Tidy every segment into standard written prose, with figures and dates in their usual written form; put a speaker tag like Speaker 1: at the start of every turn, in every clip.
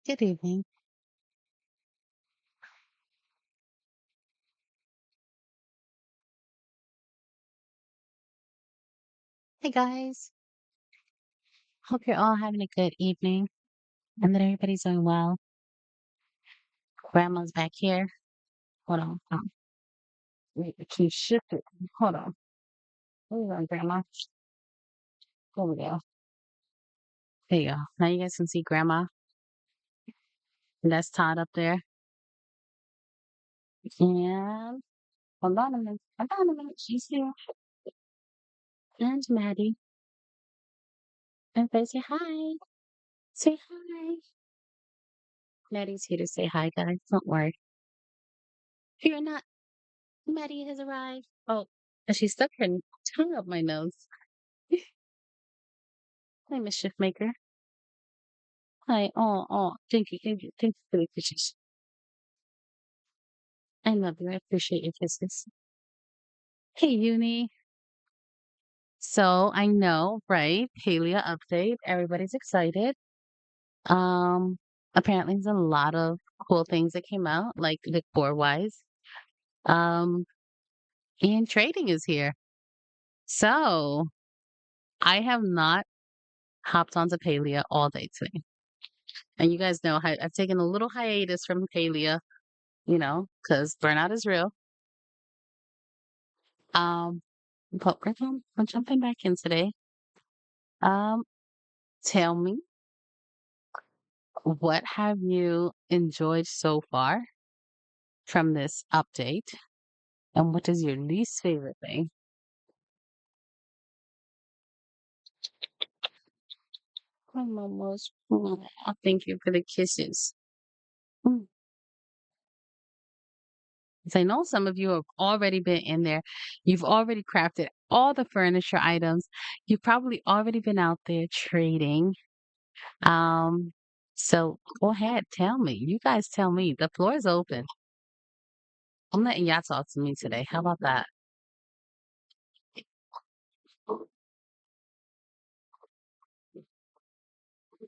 Speaker 1: Good evening. Hey guys. Hope you're all having a good evening and that everybody's doing well. Grandma's back here. Hold on. Wait, she shifted. Hold on. Hold on, Grandma. There we go. There you go. Now you guys can see Grandma. That's Todd up there. And hold on a minute. Hold on a minute. She's here. And Maddie. And they say hi. Say hi. Maddie's here to say hi, guys. Don't worry. Fear not. Maddie has arrived. Oh, and she stuck her tongue up my nose. Hi, Mischief Maker. Hi. Oh. Thank you. Thank you. Thank you for the kisses. I love you. I appreciate your kisses. Hey, Uni. So I know, right? Palea update. Everybody's excited. Um, Apparently there's a lot of cool things that came out, like decor wise. Um, and trading is here. So I have not hopped onto Palea all day today. And you guys know I've taken a little hiatus from Palea, because burnout is real. Um, but we're jumping back in today. Um, Tell me, what have you enjoyed so far from this update? And what is your least favorite thing? I'm almost. Thank you for the kisses. Mm. 'Cause I know some of you have already been in there. You've already crafted all the furniture items. You've probably already been out there trading. Um, so go ahead, tell me. You guys tell me. The floor is open. I'm letting y'all talk to me today. How about that?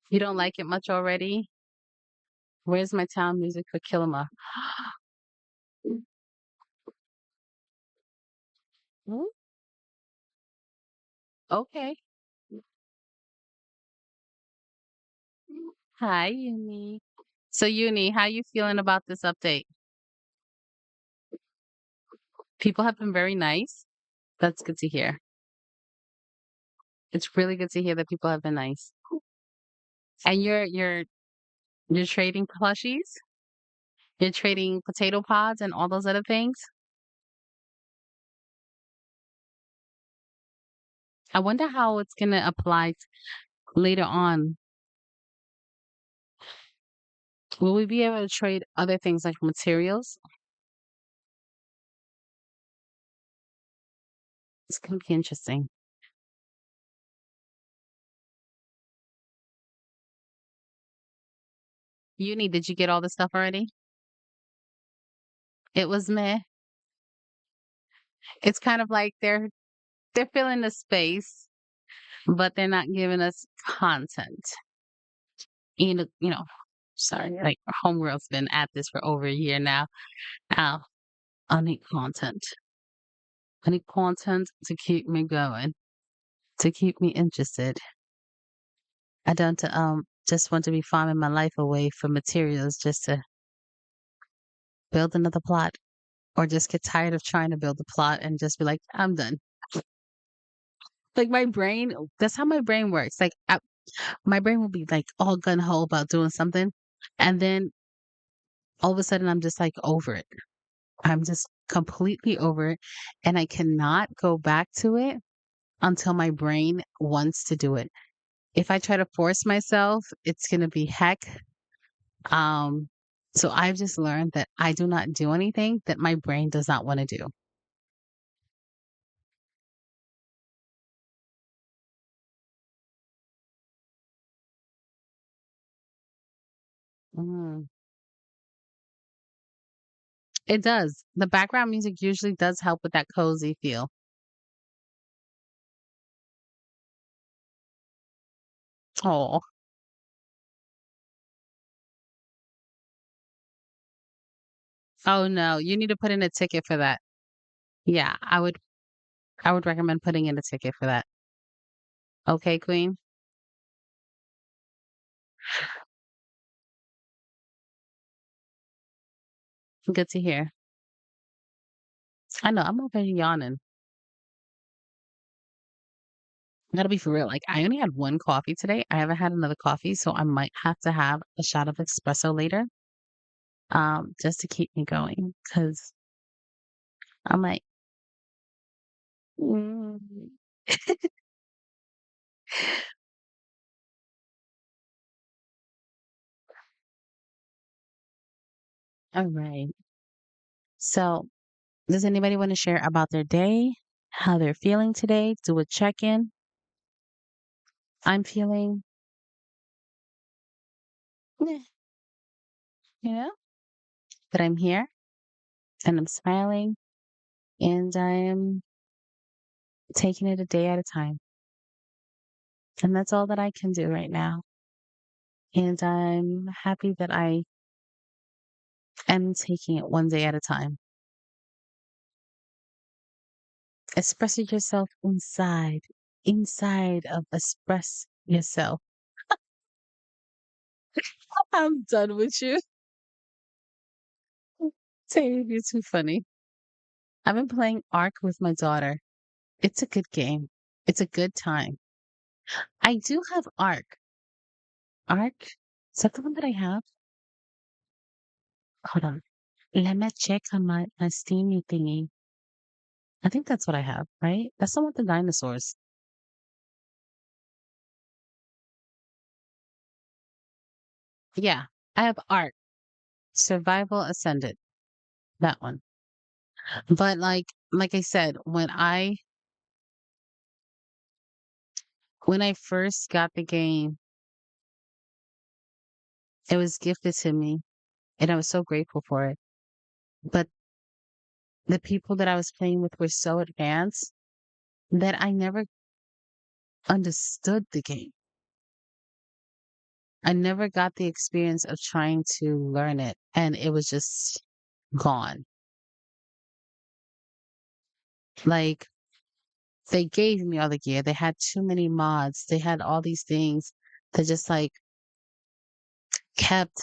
Speaker 1: You don't like it much already? Where's my town music for Kilima? Mm, okay. Hi, Uni. So, Uni, how you feeling about this update? People have been very nice. That's good to hear. It's really good to hear that people have been nice. And you're trading plushies? You're trading potato pods and all those other things? I wonder how it's gonna apply later on. Will we be able to trade other things like materials? It's gonna be interesting. Uni, did you get all the stuff already? It was meh. It's kind of like they're filling the space, but they're not giving us content. Sorry, like homegirl's been at this for over a year now. Now I need content. I need content to keep me going, to keep me interested. I don't just want to be farming my life away for materials just to build another plot, or just get tired of trying to build the plot and just be like, I'm done. Like my brain, that's how my brain works. My brain will be like all gun ho about doing something, and then all of a sudden I'm just like over it. I'm just completely over it, and I cannot go back to it until my brain wants to do it. If I try to force myself, it's gonna be heck. Um, so I've just learned that I do not do anything that my brain does not want to do. Mm. It does. The background music usually does help with that cozy feel. Oh, Oh, no, you need to put in a ticket for that. Yeah, I would recommend putting in a ticket for that. Okay, queen? Good to hear. I know, I'm already yawning. I gotta be for real, like, I only had 1 coffee today. I haven't had another coffee, so I might have to have a shot of espresso later, just to keep me going. Because 'cause I'm like, "Mm." Alright. So, does anybody wanna share about their day, how they're feeling today? Do a check-in. I'm feeling, "Meh," you know, but I'm here, and I'm smiling, and I'm taking it a day at a time, and that's all that I can do right now, and I'm happy that I am taking it one day at a time. Express yourself inside of express yourself. I'm done with you. Say you're too funny. I've been playing Ark with my daughter. It's a good game. It's a good time. I do have Ark. Ark? Is that the one that I have? Hold on. Let me check on my Steamy thingy. I think that's what I have, right? That's the one with the dinosaurs. Yeah, I have Ark. Survival Ascended. That one. But like I said, when I first got the game, it was gifted to me and I was so grateful for it. But the people that I was playing with were so advanced that I never understood the game. I never got the experience of trying to learn it, and it was just gone. Like, they gave me all the gear. They had too many mods. They had all these things that just kept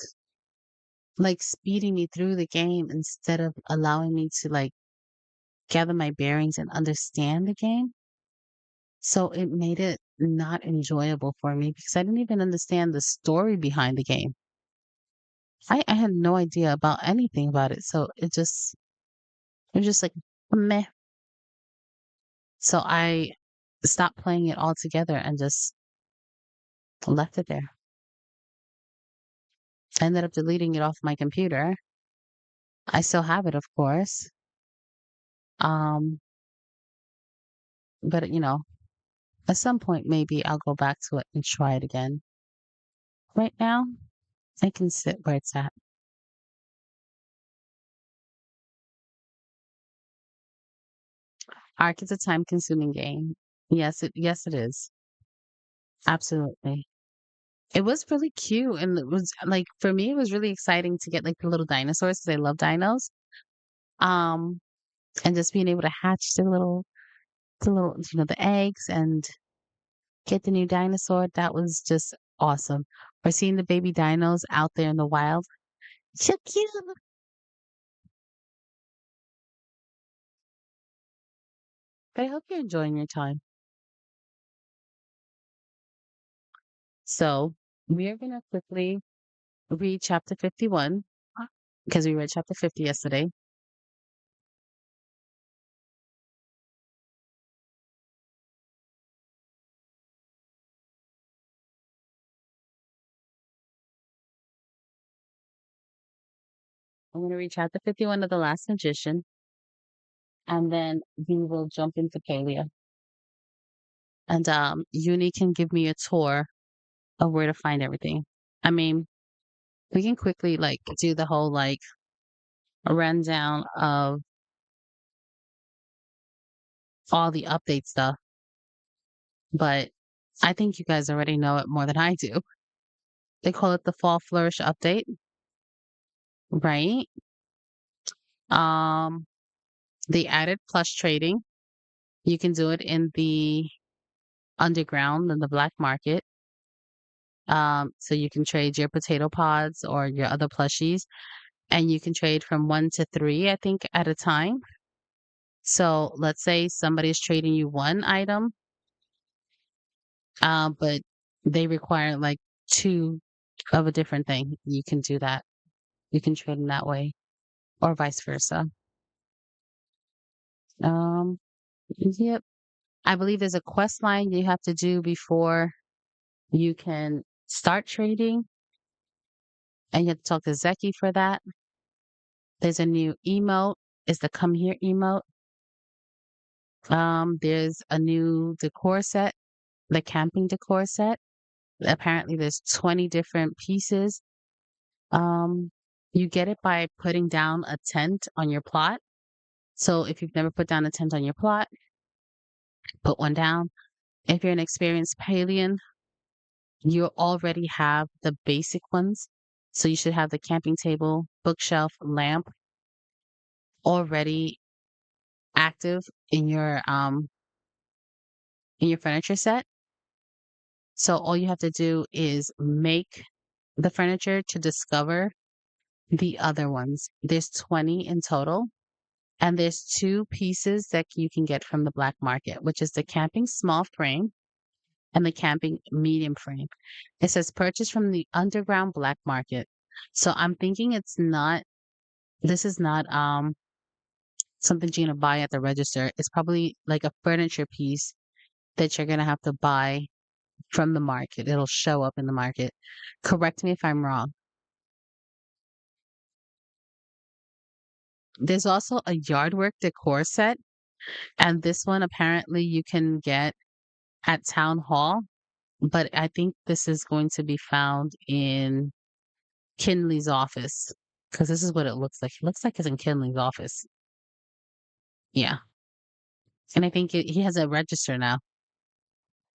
Speaker 1: speeding me through the game instead of allowing me to gather my bearings and understand the game. So it made it not enjoyable for me because I didn't even understand the story behind the game. I had no idea about anything about it. So it was just like meh. So I stopped playing it altogether and just left it there. I ended up deleting it off my computer. I still have it, of course. Um, but at some point maybe I'll go back to it and try it again. Right now, I can sit where it's at. Ark is a time-consuming game. Yes, it is. Absolutely. It was really cute, and it was for me, it was really exciting to get the little dinosaurs because I love dinos. Um, and just being able to hatch the eggs and get the new dinosaur. That was just awesome. Or seeing the baby dinos out there in the wild. So cute. But I hope you're enjoying your time. So we are gonna quickly read chapter 51 because we read chapter 50 yesterday. I'm gonna read chapter 51 of The Last Magician, and then we will jump into Palea. And Uni can give me a tour of where to find everything. I mean, we can quickly do the whole rundown of all the update stuff, but I think you guys already know it more than I do. They call it the Fall Flourish update, right? Um, they added plus trading. You can do it in the underground in the black market. So you can trade your potato pods or your other plushies, and you can trade from 1 to 3, I think, at a time. So let's say somebody's trading you one item, but they require like two of a different thing. You can do that. You can trade in that way, or vice versa. Um, yep. I believe there's a quest line you have to do before you can start trading, and you have to talk to Zeki for that. There's a new emote. Is the come here emote. There's a new decor set, the camping decor set. Apparently, there's 20 different pieces. Um, you get it by putting down a tent on your plot. So if you've never put down a tent on your plot, put one down. If you're an experienced Palian, you already have the basic ones. So you should have the camping table, bookshelf, lamp already active in your furniture set. So all you have to do is make the furniture to discover the other ones. There's 20 in total. And there's two pieces that you can get from the black market, which is the camping small frame and the camping medium frame. It says purchase from the underground black market. So I'm thinking this is not something you're gonna buy at the register. It's probably like a furniture piece that you're gonna have to buy from the market. It'll show up in the market. Correct me if I'm wrong. There's also a yard work decor set, and this one apparently you can get at town hall, but I think this is going to be found in Kinley's office because this is what it looks like. It looks like it's in Kinley's office. Yeah. And I think he has a register now.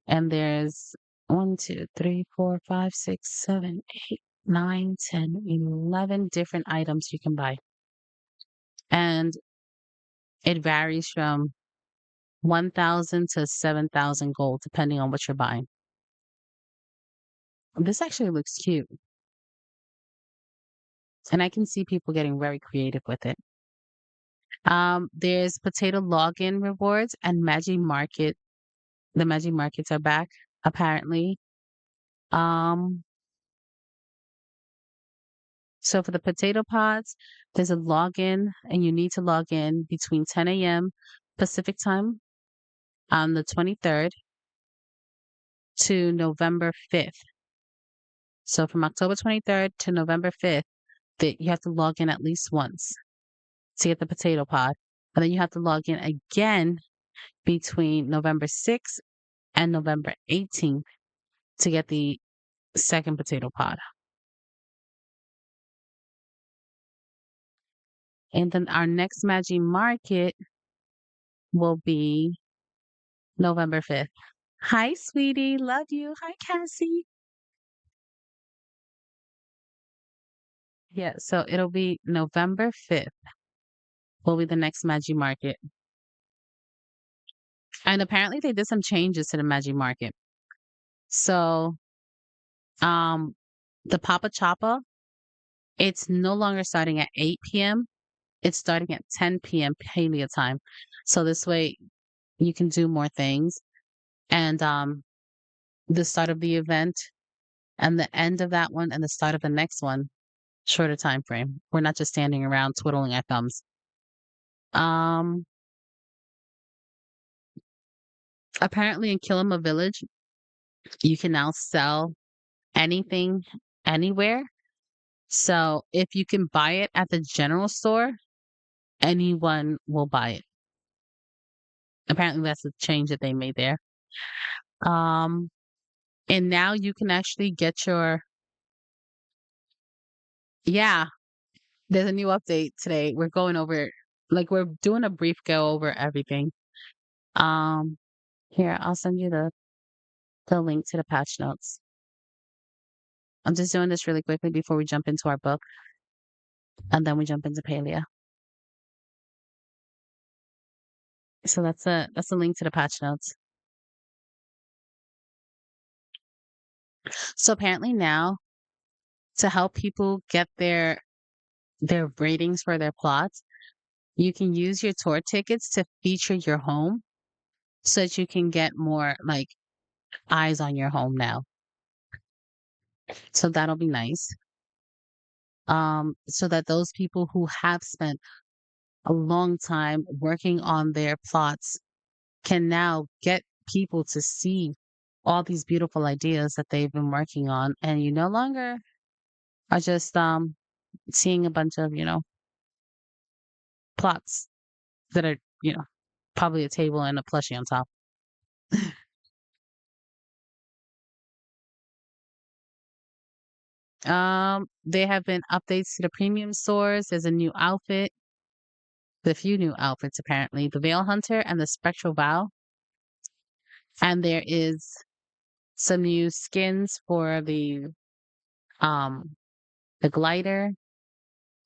Speaker 1: And there's 1, 2, 3, 4, 5, 6, 7, 8, 9, 10, 11 different items you can buy. And it varies from 1,000 to 7,000 gold, depending on what you're buying. This actually looks cute. And I can see people getting very creative with it. There's potato login rewards and Magic Market. The Magic Markets are back, apparently. Um, so for the potato pods, there's a login, and you need to log in between 10 a.m. Pacific time on the 23rd to November 5th. So from October 23rd to November 5th, that you have to log in at least once to get the potato pod. And then you have to log in again between November 6th and November 18th to get the second potato pod. And then our next Magi Market will be November 5th. Hi, sweetie. Love you. Hi, Cassie. Yeah, so it'll be November 5th will be the next Magi Market. And apparently they did some changes to the Magi Market. So, um, the Papa Chapa, it's no longer starting at 8 p.m. It's starting at 10 p.m. Paleo time. So this way you can do more things. And the start of the event and the end of that one and the start of the next one, shorter time frame. We're not just standing around twiddling our thumbs. Um, apparently in Kilima Village, you can now sell anything anywhere. So if you can buy it at the general store, anyone will buy it. Apparently that's the change that they made there. Um, and now you can actually get your yeah, there's a new update today. We're going over like we're doing a brief go over everything. Um, here, I'll send you the link to the patch notes. I'm just doing this really quickly before we jump into our book and then we jump into Paleo. So that's a link to the patch notes. So apparently now to help people get their ratings for their plots, you can use your tour tickets to feature your home so that you can get more like eyes on your home now. So that'll be nice. So that those people who have spent a long time working on their plots can now get people to see all these beautiful ideas that they've been working on. And you no longer are just seeing a bunch of, plots that are, probably a table and a plushie on top. There have been updates to the premium stores. There's a new outfit, a few new outfits apparently. The Veil Hunter and the Spectral Vow. And there is some new skins for um the glider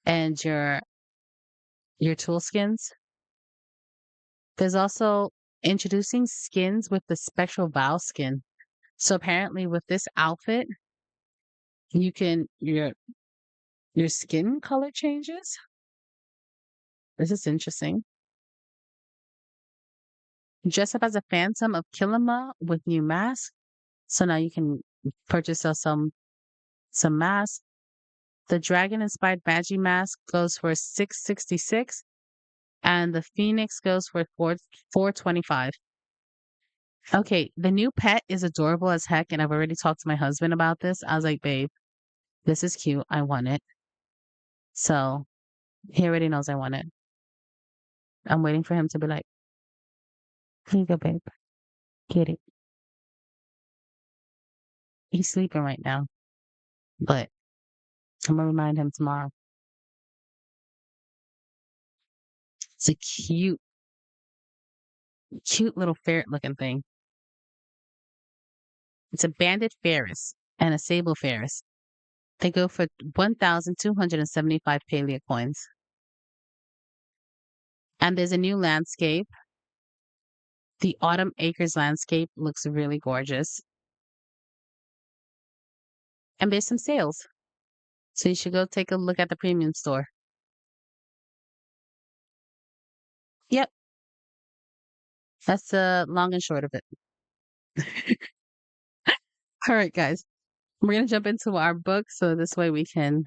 Speaker 1: and your tool skins. There's also introducing skins with the Spectral Vow skin. So apparently with this outfit, you can your skin color changes. This is interesting. Dress up as a phantom of Kilima with new mask. So now you can purchase some masks. The dragon inspired Magi mask goes for 666 and the Phoenix goes for 425. Okay, the new pet is adorable as heck, and I've already talked to my husband about this. I was like, babe, this is cute. I want it. So he already knows I want it. I'm waiting for him to be like, here you go, babe. Get it. He's sleeping right now, but I'm gonna remind him tomorrow. It's a cute little ferret looking thing. It's a banded ferris and a sable ferris. They go for 1,275 paleo coins. And there's a new landscape. The Autumn Acres landscape looks really gorgeous. And there's some sales. So you should go take a look at the premium store. Yep, that's the long and short of it. All right, guys. We're going to jump into our book so this way we can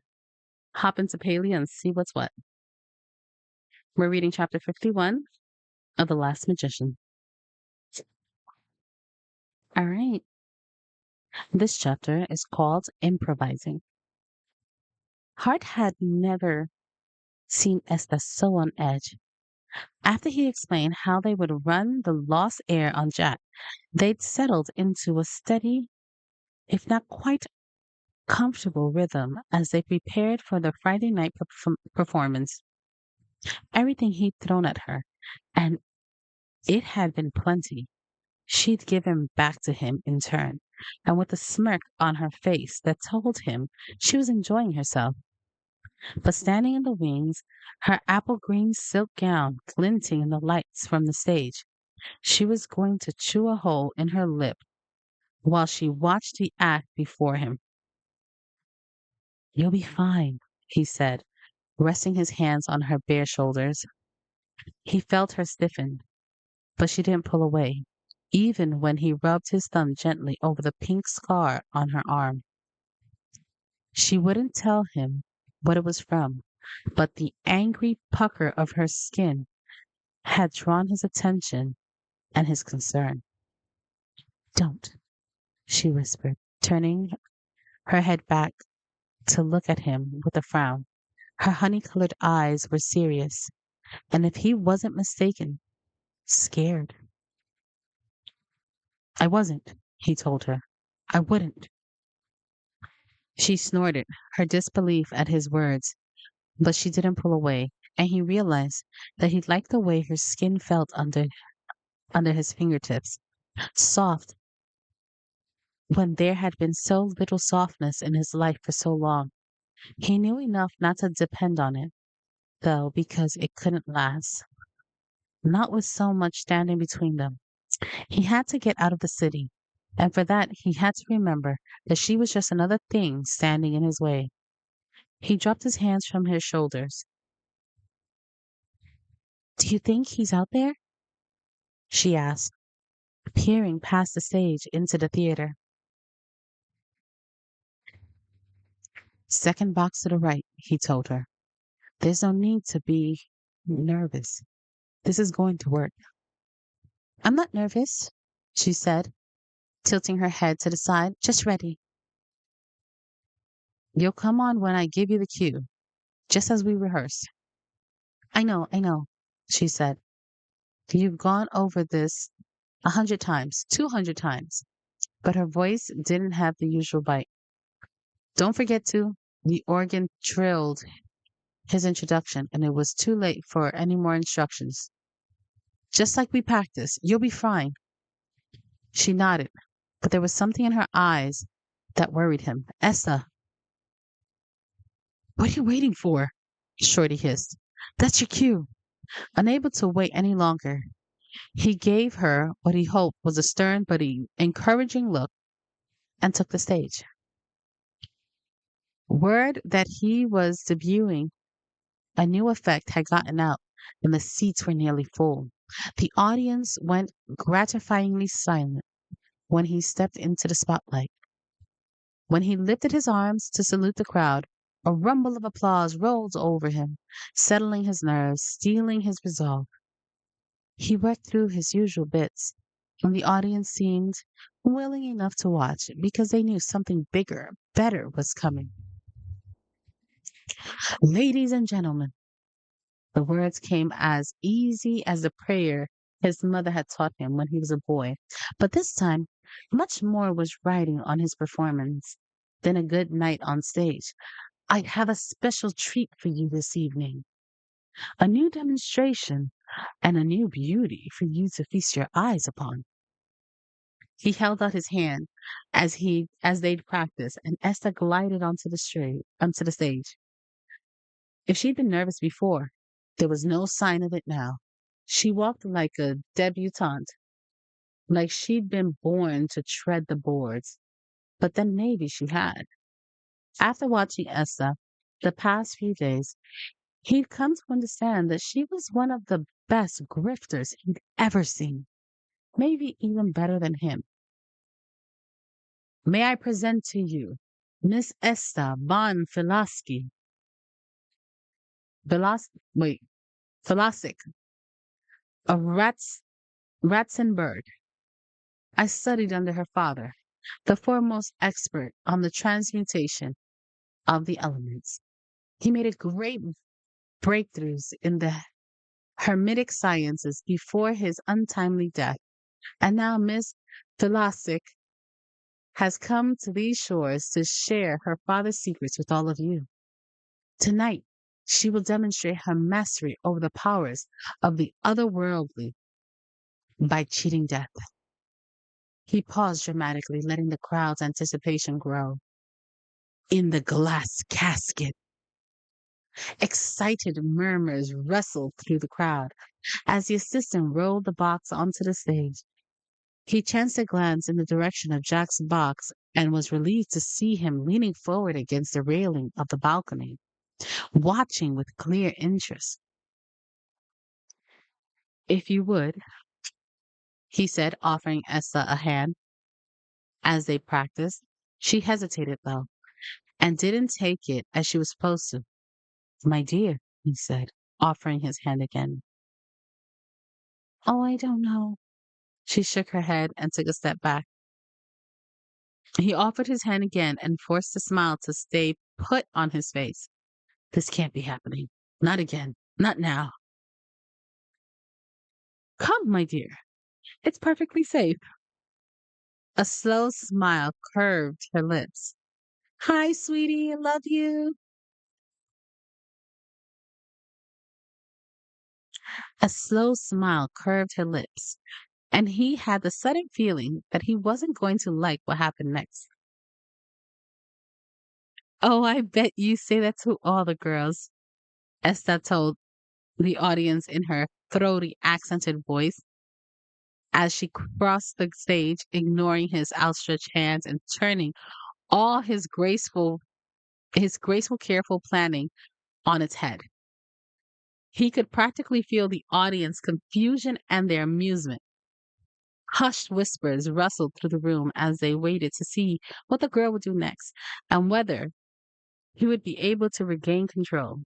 Speaker 1: hop into Paleo and see what's what. We're reading chapter 51 of The Last Magician. All right. This chapter is called Improvising. Hart had never seen Esther so on edge. After he explained how they would run the lost heir on Jack, they'd settled into a steady, if not quite comfortable rhythm as they prepared for the Friday night performance. Everything he'd thrown at her, and it had been plenty, she'd given back to him in turn, and with a smirk on her face that told him she was enjoying herself. But standing in the wings, her apple green silk gown glinting in the lights from the stage, she was going to chew a hole in her lip while she watched the act before him. You'll be fine, he said, resting his hands on her bare shoulders. He felt her stiffen, but she didn't pull away, even when he rubbed his thumb gently over the pink scar on her arm. She wouldn't tell him what it was from, but the angry pucker of her skin had drawn his attention and his concern. Don't, she whispered, turning her head back to look at him with a frown. Her honey-colored eyes were serious, and if he wasn't mistaken, scared. I wasn't, he told her. I wouldn't. She snorted, her disbelief at his words, but she didn't pull away, and he realized that he liked the way her skin felt under his fingertips, soft when there had been so little softness in his life for so long. He knew enough not to depend on it, though, because it couldn't last. not with so much standing between them. He had to get out of the city, and for that he had to remember that she was just another thing standing in his way. He dropped his hands from his shoulders. Do you think he's out there? She asked, peering past the stage into the theater. Second box to the right, he told her. There's no need to be nervous. This is going to work. I'm not nervous, she said, tilting her head to the side. Just ready. You'll come on when I give you the cue, just as we rehearsed. I know, she said. You've gone over this 100 times, 200 times. But her voice didn't have the usual bite. Don't forget to. The organ trilled his introduction, and it was too late for any more instructions. Just like we practiced, you'll be fine. She nodded, but there was something in her eyes that worried him. Essa, what are you waiting for? Shorty hissed. That's your cue. Unable to wait any longer, he gave her what he hoped was a stern but encouraging look and took the stage. Word that he was debuting a new effect had gotten out, and the seats were nearly full. The audience went gratifyingly silent when he stepped into the spotlight. When he lifted his arms to salute the crowd, a rumble of applause rolled over him, settling his nerves, steeling his resolve. He worked through his usual bits, and the audience seemed willing enough to watch because they knew something bigger, better was coming. Ladies and gentlemen, the words came as easy as the prayer his mother had taught him when he was a boy. But this time, much more was riding on his performance than a good night on stage. I have a special treat for you this evening. A new demonstration and a new beauty for you to feast your eyes upon. He held out his hand as they'd practiced, and Esther glided onto the stage. If she'd been nervous before, there was no sign of it now. She walked like a debutante, like she'd been born to tread the boards. But then maybe she had. After watching Esther the past few days, he'd come to understand that she was one of the best grifters he'd ever seen, maybe even better than him. May I present to you Miss Esther von Filasky, wait, Filasik of Ratzenberg. I studied under her father, the foremost expert on the transmutation of the elements. He made a great breakthroughs in the hermetic sciences before his untimely death. And now Miss Filasik has come to these shores to share her father's secrets with all of you. Tonight, she will demonstrate her mastery over the powers of the otherworldly by cheating death. He paused dramatically, letting the crowd's anticipation grow. In the glass casket, excited murmurs rustled through the crowd as the assistant rolled the box onto the stage. He chanced a glance in the direction of Jack's box and was relieved to see him leaning forward against the railing of the balcony, watching with clear interest. If you would, he said, offering Essa a hand as they practiced. She hesitated, though, and didn't take it as she was supposed to. My dear, he said, offering his hand again. Oh, I don't know. She shook her head and took a step back. He offered his hand again and forced a smile to stay put on his face. This can't be happening. Not again. Not now. Come, my dear. It's perfectly safe. A slow smile curved her lips. Hi, sweetie. I love you. A slow smile curved her lips, and he had the sudden feeling that he wasn't going to like what happened next. Oh, I bet you say that to all the girls, Esther told the audience in her throaty, accented voice as she crossed the stage, ignoring his outstretched hands and turning all his graceful, careful planning on its head. He could practically feel the audience confusion and their amusement. Hushed whispers rustled through the room as they waited to see what the girl would do next and whether he would be able to regain control.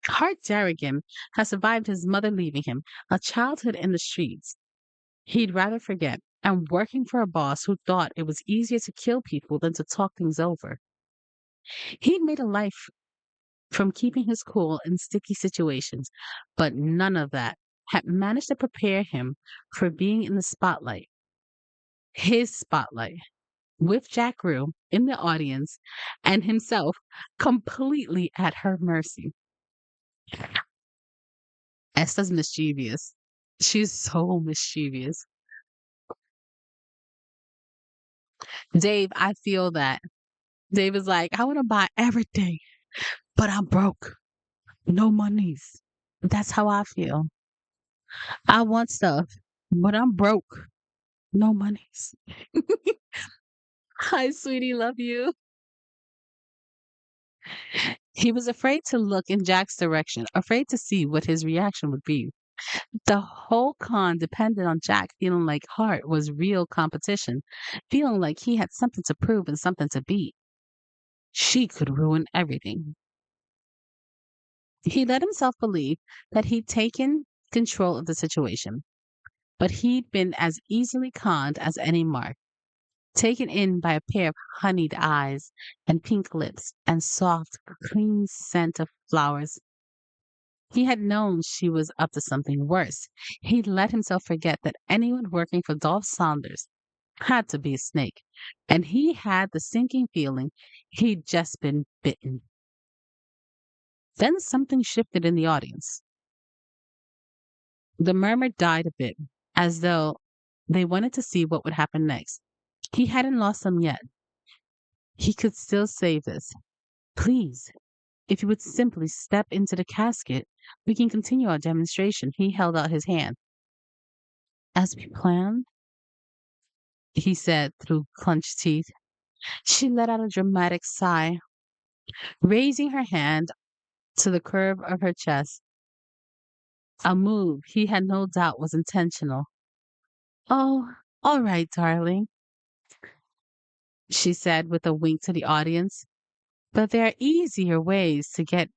Speaker 1: Hart Jarrigan had survived his mother leaving him, a childhood in the streets he'd rather forget, and working for a boss who thought it was easier to kill people than to talk things over. He'd made a life from keeping his cool in sticky situations, but none of that had managed to prepare him for being in the spotlight, his spotlight, with Jack Rue in the audience and himself completely at her mercy. Esther's mischievous. She's so mischievous. Dave, I feel that. Dave is like, I want to buy everything, but I'm broke. No monies. That's how I feel. I want stuff, but I'm broke. No monies. Hi, sweetie, love you. He was afraid to look in Jack's direction, afraid to see what his reaction would be. The whole con depended on Jack feeling like Hart was real competition, feeling like he had something to prove and something to beat. She could ruin everything. He let himself believe that he'd taken control of the situation, but he'd been as easily conned as any mark, taken in by a pair of honeyed eyes and pink lips and soft, clean scent of flowers. He had known she was up to something worse. He'd let himself forget that anyone working for Dolph Saunders had to be a snake, and he had the sinking feeling he'd just been bitten. Then something shifted in the audience. The murmur died a bit, as though they wanted to see what would happen next. He hadn't lost them yet. He could still save this. Please, if you would simply step into the casket, we can continue our demonstration. He held out his hand. As we planned, he said through clenched teeth. She let out a dramatic sigh, raising her hand to the curve of her chest, a move he had no doubt was intentional. Oh, all right, darling, she said with a wink to the audience. But there are easier ways to get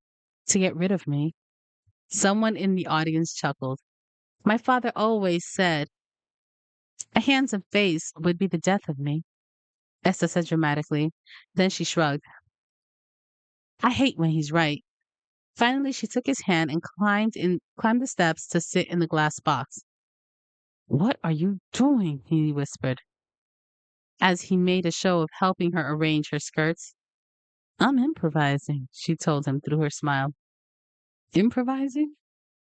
Speaker 1: rid of me. Someone in the audience chuckled. My father always said a handsome face would be the death of me, Esther said dramatically. Then she shrugged. I hate when he's right. Finally, she took his hand and climbed the steps to sit in the glass box. What are you doing? He whispered, as he made a show of helping her arrange her skirts. I'm improvising, she told him through her smile. Improvising?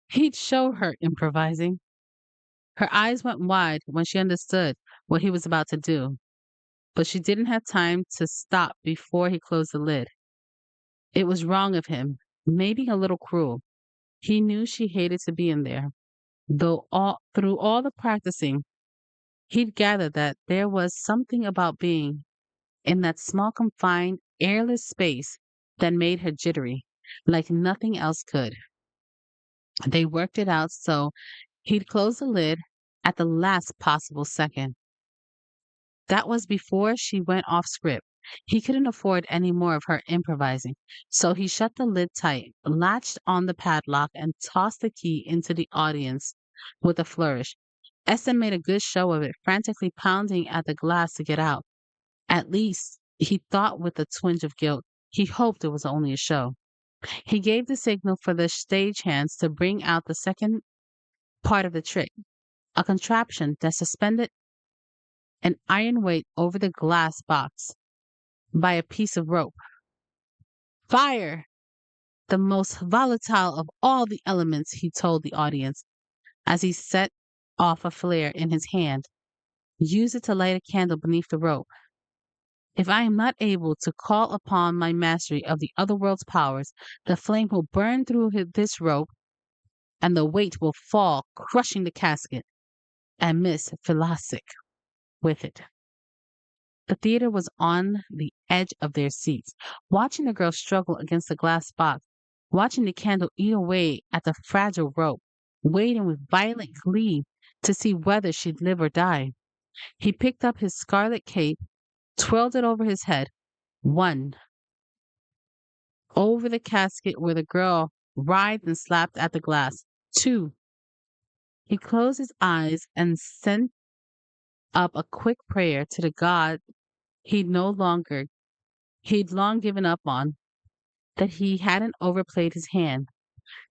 Speaker 1: He'd show her improvising. Her eyes went wide when she understood what he was about to do, but she didn't have time to stop before he closed the lid. It was wrong of him, maybe a little cruel. He knew she hated to be in there, though through all the practicing, he'd gathered that there was something about being in that small, confined, airless space that made her jittery, like nothing else could. They worked it out so he'd close the lid at the last possible second. That was before she went off script. He couldn't afford any more of her improvising, so he shut the lid tight, latched on the padlock, and tossed the key into the audience with a flourish. Esther made a good show of it, frantically pounding at the glass to get out. At least, he thought with a twinge of guilt, he hoped it was only a show. He gave the signal for the stagehands to bring out the second part of the trick, a contraption that suspended an iron weight over the glass box by a piece of rope. Fire! The most volatile of all the elements, he told the audience as he set off a flare in his hand. Use it to light a candle beneath the rope. If I am not able to call upon my mastery of the other world's powers, the flame will burn through this rope and the weight will fall, crushing the casket and Miss Felasic with it. The theater was on the edge of their seats, watching the girl struggle against the glass box, watching the candle eat away at the fragile rope, waiting with violent glee to see whether she'd live or die. He picked up his scarlet cape, twirled it over his head, one over the casket where the girl writhed and slapped at the glass. Two, he closed his eyes and sent up a quick prayer to the God he'd no longer he'd long given up on, that he hadn't overplayed his hand.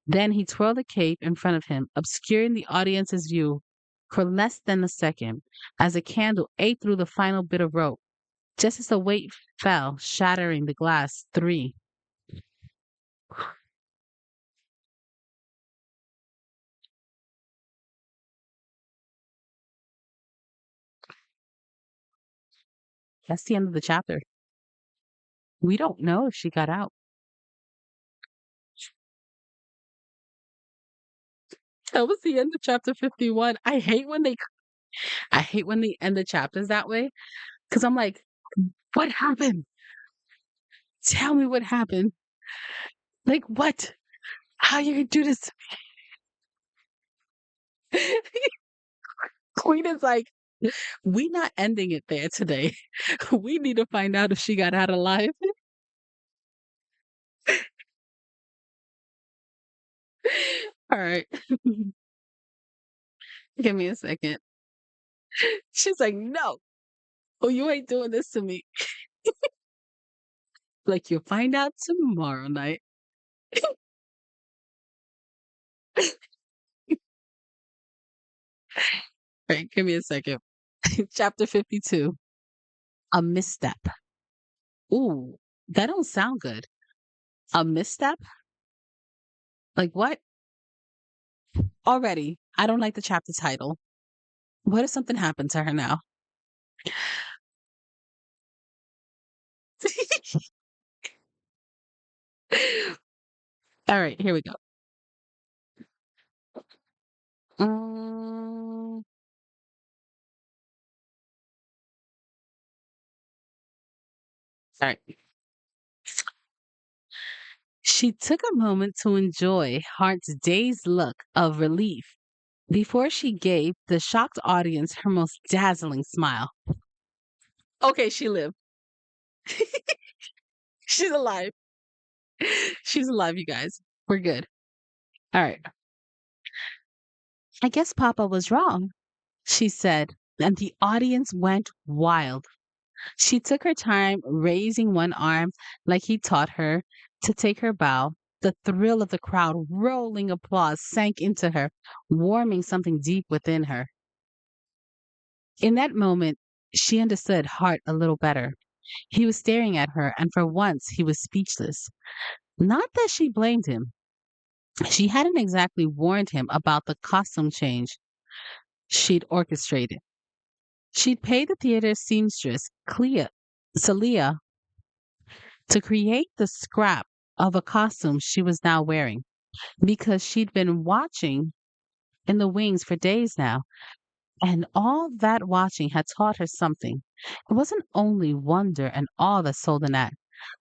Speaker 1: Then he twirled the cape in front of him, obscuring the audience's view for less than a second, as a candle ate through the final bit of rope, just as the weight fell, shattering the glass. Three. That's the end of the chapter. We don't know if she got out. That was the end of chapter 51. I hate when they end the chapters that way because I'm like, what happened? Tell me what happened. Like what? How you gonna do this? Queen is like, we not ending it there today. We need to find out if she got out alive. All right. Give me a second. She's like, no. Oh, you ain't doing this to me. Like you'll find out tomorrow night. Right, give me a second. Chapter 52. A misstep. Ooh, that don't sound good. A misstep? Like what? Already, I don't like the chapter title. What if something happened to her now? All right, here we go. Mm, all right. She took a moment to enjoy Hart's dazed look of relief before she gave the shocked audience her most dazzling smile. Okay, she lived. She's alive. She's alive, you guys. We're good. All right. I guess Papa was wrong, she said, and the audience went wild. She took her time, raising one arm like he taught her to take her bow. The thrill of the crowd rolling applause sank into her, warming something deep within her. In that moment, she understood Hart a little better. He was staring at her, and for once he was speechless. Not that she blamed him. She hadn't exactly warned him about the costume change she'd orchestrated. She'd paid the theater seamstress, Celia, to create the scrap of a costume she was now wearing because she'd been watching in the wings for days now, and all that watching had taught her something. It wasn't only wonder and awe that sold an act.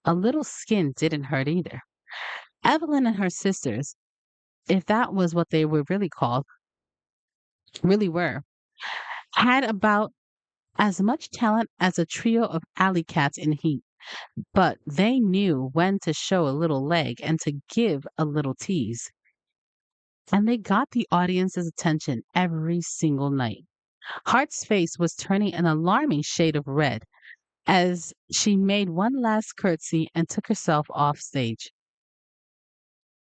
Speaker 1: A little skin didn't hurt either. Evelyn and her sisters, if that was what they were really called, really were, had about as much talent as a trio of alley cats in heat, but they knew when to show a little leg and to give a little tease. And they got the audience's attention every single night. Hart's face was turning an alarming shade of red as she made one last curtsy and took herself off stage.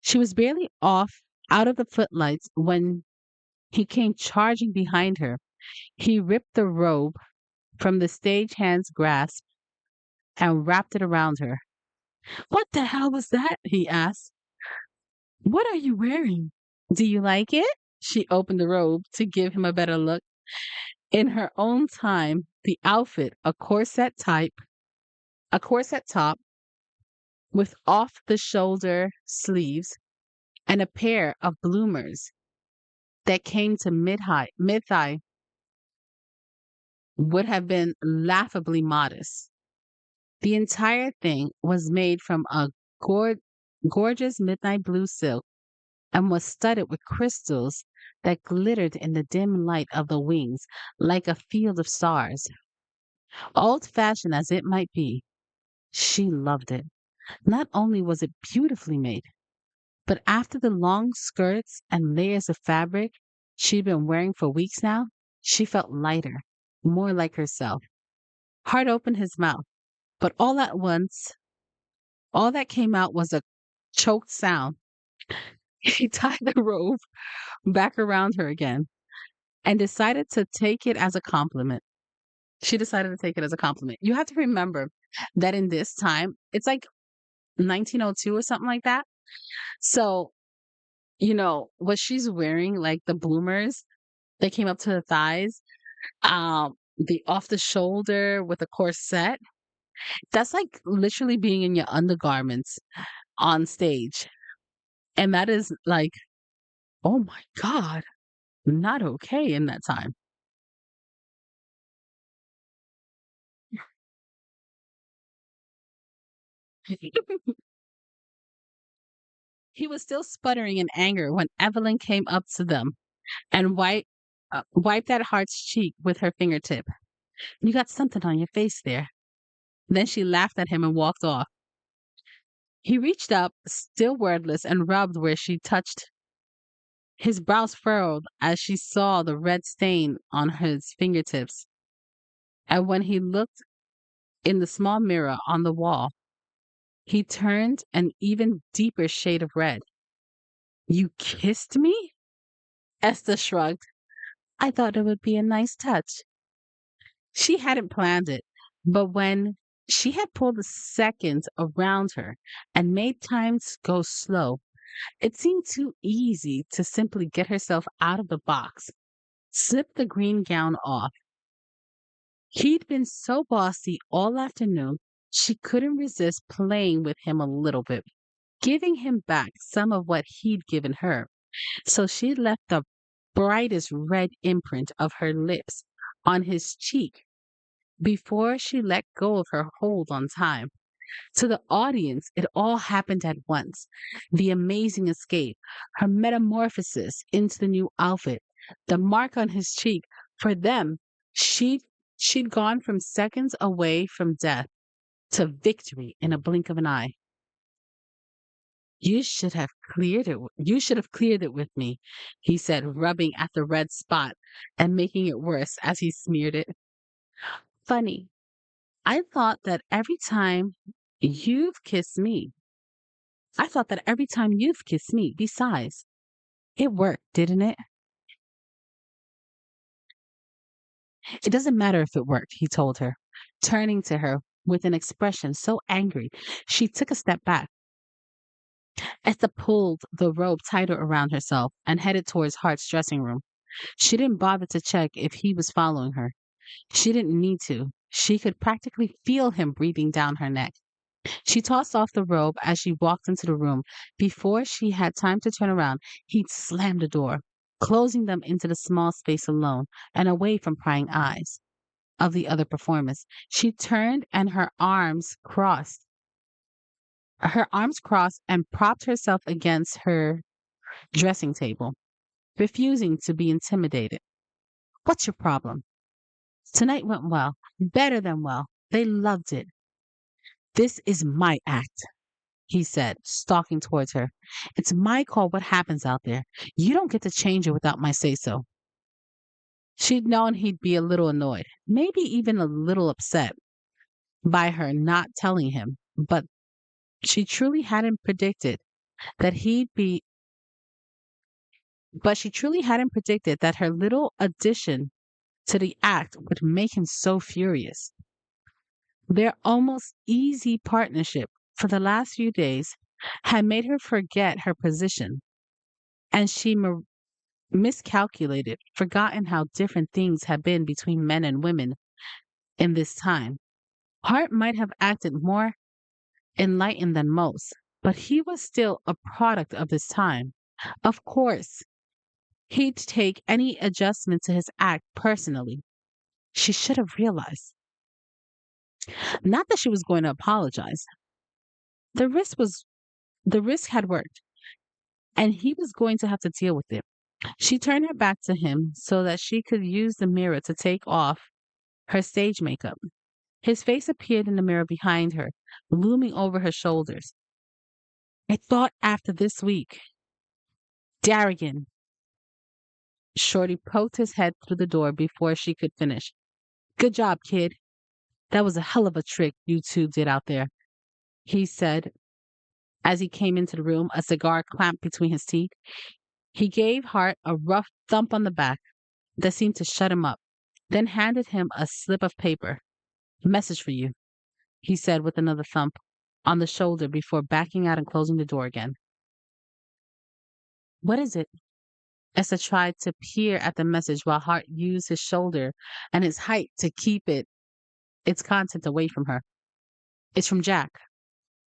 Speaker 1: She was barely off out of the footlights when he came charging behind her. He ripped the robe from the stagehand's grasp and wrapped it around her. What the hell was that? He asked. What are you wearing? Do you like it? She opened the robe to give him a better look. In her own time, the outfit, a corset top with off the shoulder sleeves, and a pair of bloomers that came to mid thigh would have been laughably modest. The entire thing was made from a gor- gorgeous midnight blue silk and was studded with crystals that glittered in the dim light of the wings like a field of stars. Old fashioned as it might be, she loved it. Not only was it beautifully made, but after the long skirts and layers of fabric she'd been wearing for weeks now, she felt lighter, more like herself. Hart opened his mouth, but all at once, all that came out was a choked sound. He tied the robe back around her again and decided to take it as a compliment. She decided to take it as a compliment. You have to remember that in this time, it's like 1902 or something like that. So, what she's wearing, like the bloomers, they came up to the thighs, the off the shoulder with a corset. That's like literally being in your undergarments on stage. And that is like, oh my God, not okay in that time. He was still sputtering in anger when Evelyn came up to them and wiped at Hart's cheek with her fingertip. You got something on your face there. Then she laughed at him and walked off. He reached up, still wordless, and rubbed where she touched. His brows furrowed as she saw the red stain on his fingertips. And when he looked in the small mirror on the wall, he turned an even deeper shade of red. You kissed me? Esther shrugged. I thought it would be a nice touch. She hadn't planned it, but when she had pulled the seconds around her and made time go slow, it seemed too easy to simply get herself out of the box, slip the green gown off. He'd been so bossy all afternoon, she couldn't resist playing with him a little bit, giving him back some of what he'd given her. So she left the brightest red imprint of her lips on his cheek before she let go of her hold on time. To the audience, it all happened at once. The amazing escape, her metamorphosis into the new outfit, the mark on his cheek. For them, she'd she'd gone from seconds away from death to victory in a blink of an eye. You should have cleared it with me, he said, rubbing at the red spot and making it worse as he smeared it. Funny. I thought that every time you've kissed me, I thought that every time you've kissed me, besides, it worked, didn't it? It doesn't matter if it worked, he told her, turning to her with an expression so angry she took a step back. Esther pulled the robe tighter around herself and headed towards Hart's dressing room. She didn't bother to check if he was following her. She didn't need to. She could practically feel him breathing down her neck. She tossed off the robe as she walked into the room. Before she had time to turn around, he'd slammed the door, closing them into the small space alone and away from prying eyes of the other performers. She turned and her arms crossed and propped herself against her dressing table, refusing to be intimidated. What's your problem? Tonight went well, better than well. They loved it. This is my act, he said, stalking towards her. It's my call what happens out there. You don't get to change it without my say so. She'd known he'd be a little annoyed, maybe even a little upset by her not telling him, she truly hadn't predicted that he'd be, but she truly hadn't predicted that her little addition to the act would make him so furious. Their almost easy partnership for the last few days had made her forget her position, and she miscalculated, forgotten how different things had been between men and women in this time. Hart might have acted more enlightened than most, but he was still a product of his time. Of course, he'd take any adjustment to his act personally. She should have realized. Not that she was going to apologize. The risk was the risk had worked, and he was going to have to deal with it. She turned her back to him so that she could use the mirror to take off her stage makeup. His face appeared in the mirror behind her, looming over her shoulders. I thought after this week, Darrigan. Shorty poked his head through the door before she could finish. Good job, kid. That was a hell of a trick you two did out there, he said as he came into the room, a cigar clamped between his teeth. He gave Hart a rough thump on the back that seemed to shut him up, then handed him a slip of paper. Message for you, he said with another thump on the shoulder before backing out and closing the door again. What is it? Essa tried to peer at the message while Hart used his shoulder and his height to keep its content away from her. It's from Jack,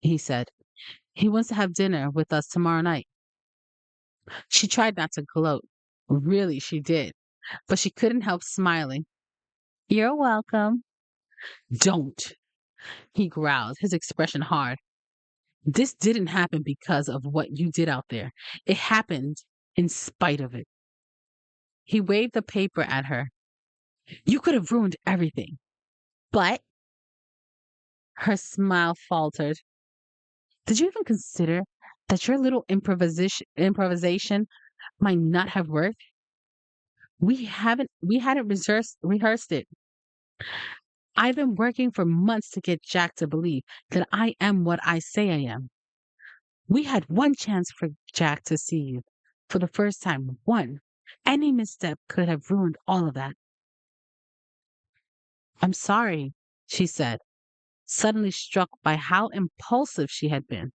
Speaker 1: he said. He wants to have dinner with us tomorrow night. She tried not to gloat. Really, she did. But she couldn't help smiling. You're welcome. Don't, he growled, his expression hard. This didn't happen because of what you did out there. It happened in spite of it. He waved the paper at her. You could have ruined everything. But her smile faltered. Did you even consider that your little improvisation might not have worked? We hadn't rehearsed it. I've been working for months to get Jack to believe that I am what I say I am. We had one chance for Jack to see you for the first time. One. Any misstep could have ruined all of that. I'm sorry, she said, suddenly struck by how impulsive she had been.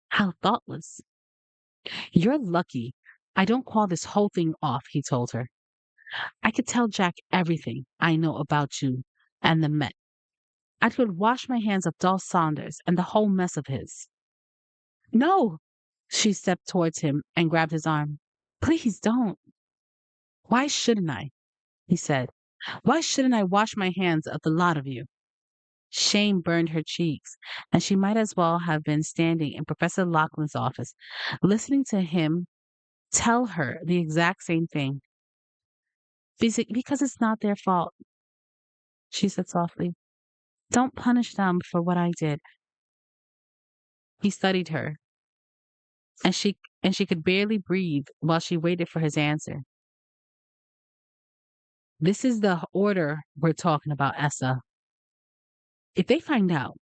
Speaker 1: How thoughtless. You're lucky I don't call this whole thing off, he told her. I could tell Jack everything I know about you and the Met. I could wash my hands of Dolph Saunders and the whole mess of his. No! She stepped towards him and grabbed his arm. Please don't. Why shouldn't I? He said. Why shouldn't I wash my hands of the lot of you? Shame burned her cheeks, and she might as well have been standing in Professor Laughlin's office, listening to him tell her the exact same thing. Because it's not their fault, she said softly. Don't punish them for what I did. He studied her, and she could barely breathe while she waited for his answer. This is the order we're talking about, Essa. If they find out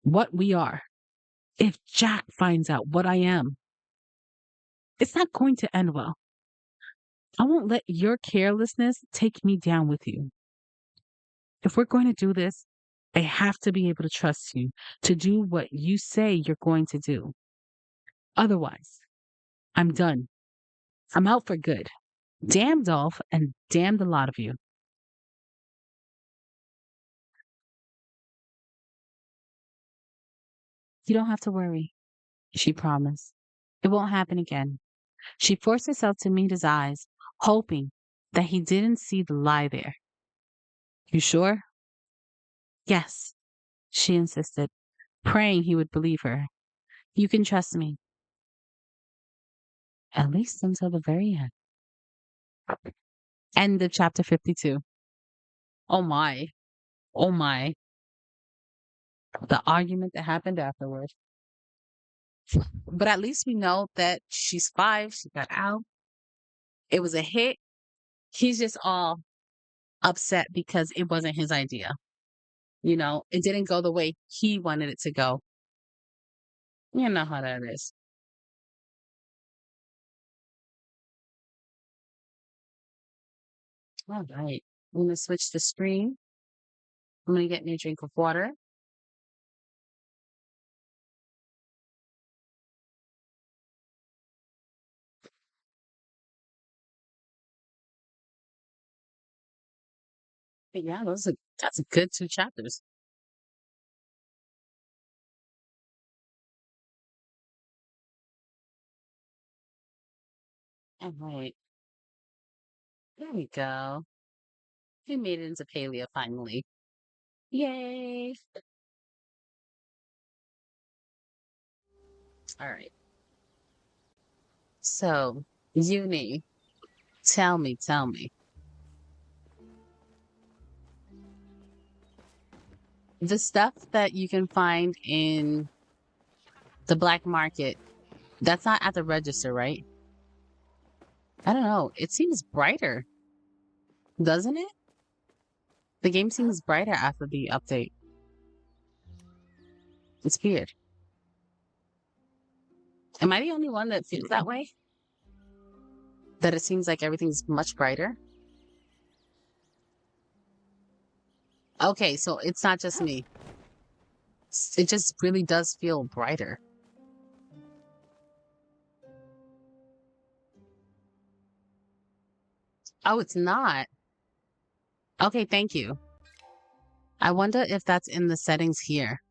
Speaker 1: what we are, if Jack finds out what I am, it's not going to end well. I won't let your carelessness take me down with you. If we're going to do this, I have to be able to trust you to do what you say you're going to do. Otherwise, I'm done. I'm out for good. Damn Dolph and damn the lot of you. You don't have to worry, she promised. It won't happen again. She forced herself to meet his eyes, hoping that he didn't see the lie there. You sure? Yes, she insisted, praying he would believe her. You can trust me. At least until the very end. End of chapter 52. Oh my. Oh my. The argument that happened afterwards. But at least we know that she's five. She got out. It was a hit. He's just all upset because it wasn't his idea. It didn't go the way he wanted it to go. You know how that is. All right. I'm going to switch the screen. I'm going to get me a drink of water. But yeah, that's a good two chapters. All right. There we go. We made it into paleo finally. Yay. All right. So, Uni, tell me, the stuff that you can find in the black market, that's not at the register, right? I don't know. It seems brighter, doesn't it? The game seems brighter after the update. It's weird. Am I the only one that feels that way? That it seems like everything's much brighter? Okay, so it's not just me. It just really does feel brighter. Oh, it's not. Okay, thank you. I wonder if that's in the settings here.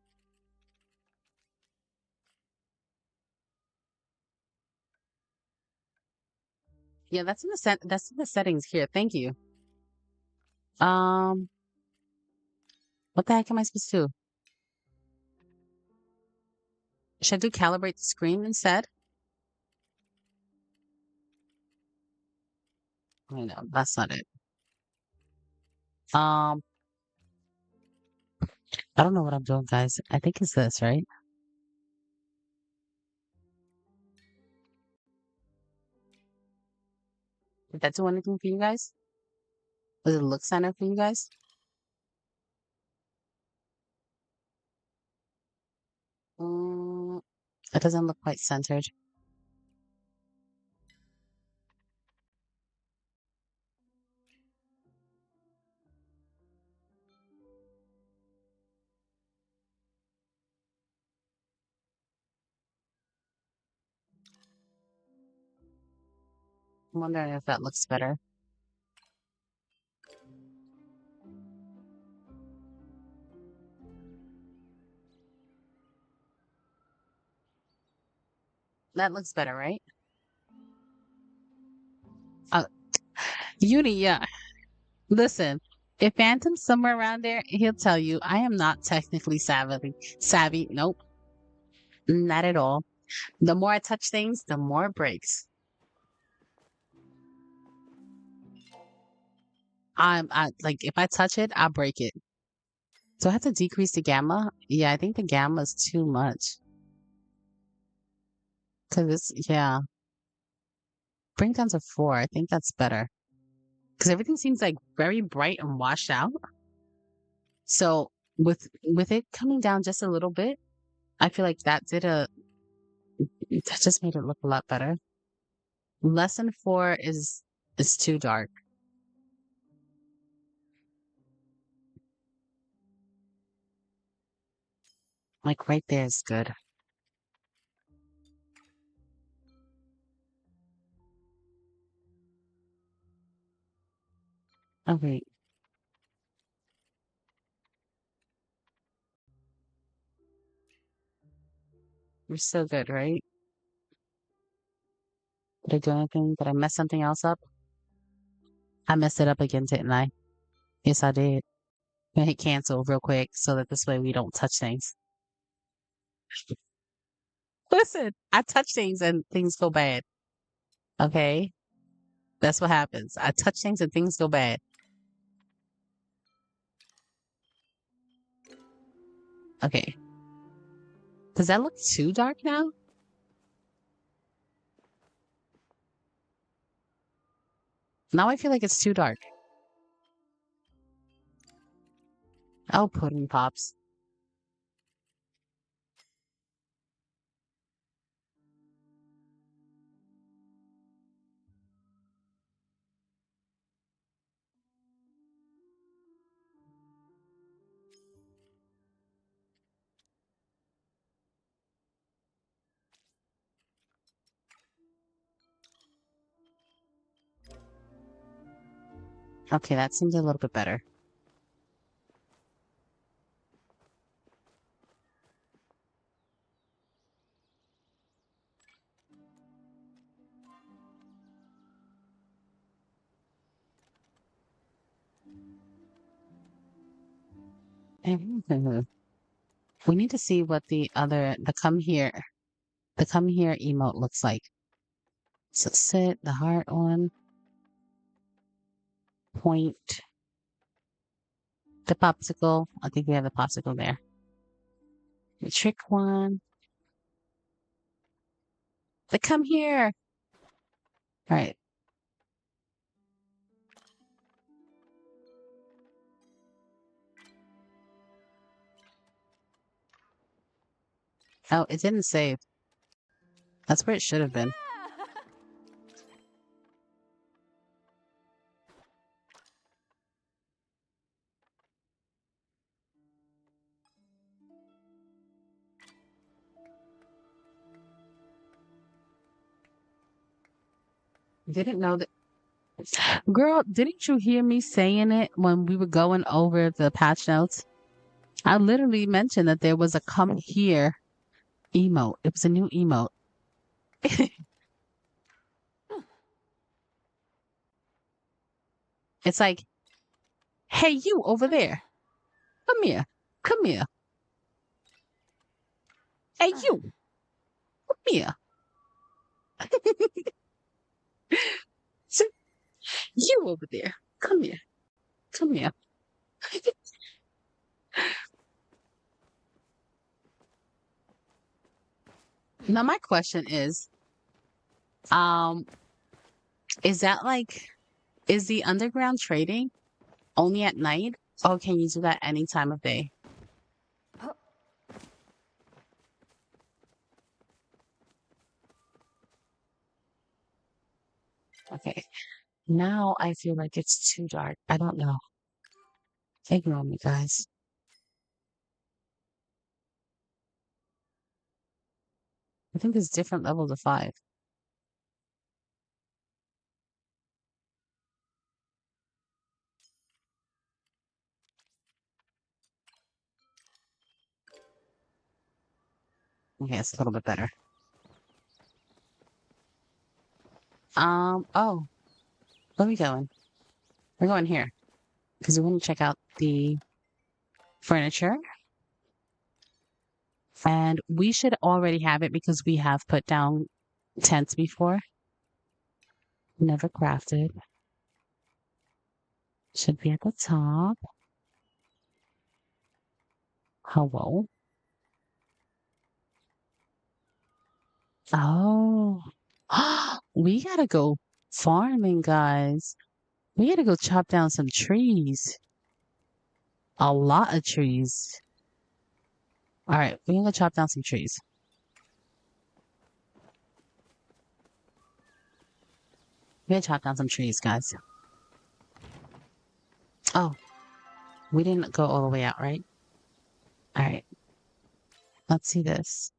Speaker 1: Yeah, that's in the settings here. Thank you. Um, what the heck am I supposed to do? Should I do calibrate the screen instead? I know, that's not it. Um, I don't know what I'm doing, guys. I think it's this, right? Did that do anything for you guys? Does it look center for you guys? Mm, it doesn't look quite centered. I'm wondering if that looks better. That looks better, right? Uh, Uni, yeah. Listen, if Phantom's somewhere around there, he'll tell you I am not technically savvy. Savvy, nope, not at all. The more I touch things, the more it breaks. I like if I touch it, I break it. So I have to decrease the gamma. Yeah, I think the gamma is too much. Cause it's yeah, bring down to 4. I think that's better. Cause everything seems like very bright and washed out. So with it coming down just a little bit, I feel like that just made it look a lot better. Lesson 4 is too dark. Like right there is good. Oh wait, we're still good, right? Did I do anything? Did I mess something else up? I messed it up again, didn't I? Yes, I did. I hit cancel real quick so that this way we don't touch things. Listen, I touch things and things go bad. Okay? That's what happens. I touch things and things go bad. Okay. Does that look too dark now? Now I feel like it's too dark. Oh, pudding pops. Okay, that seems a little bit better. Mhm. We need to see what the come here emote looks like. So sit, the heart one, point, the popsicle. I think we have the popsicle there. The trick one, the come here. All right. Oh, it didn't save. That's where it should have been. Didn't know that. Girl, didn't you hear me saying it when we were going over the patch notes? I literally mentioned that there was a come here emote. It was a new emote. It's like, hey, you over there. Come here. Come here. Hey, you. Come here. So, you over there. Come here. Come here. Now, my question um, is that like, is the underground trading only at night? Or can you do that any time of day? Okay. Now I feel like it's too dark. I don't know. Ignore me, guys. I think there's different levels of five. Okay, it's a little bit better. Oh, where are we going? We're going here because we want to check out the furniture. And we should already have it because we have put down tents before. Never crafted. Should be at the top. Hello. Oh. We gotta go farming, guys. We gotta go chop down some trees. A lot of trees. All right, we're gonna chop down some trees. We're gonna chop down some trees, guys. Oh, we didn't go all the way out, right? All right, let's see this.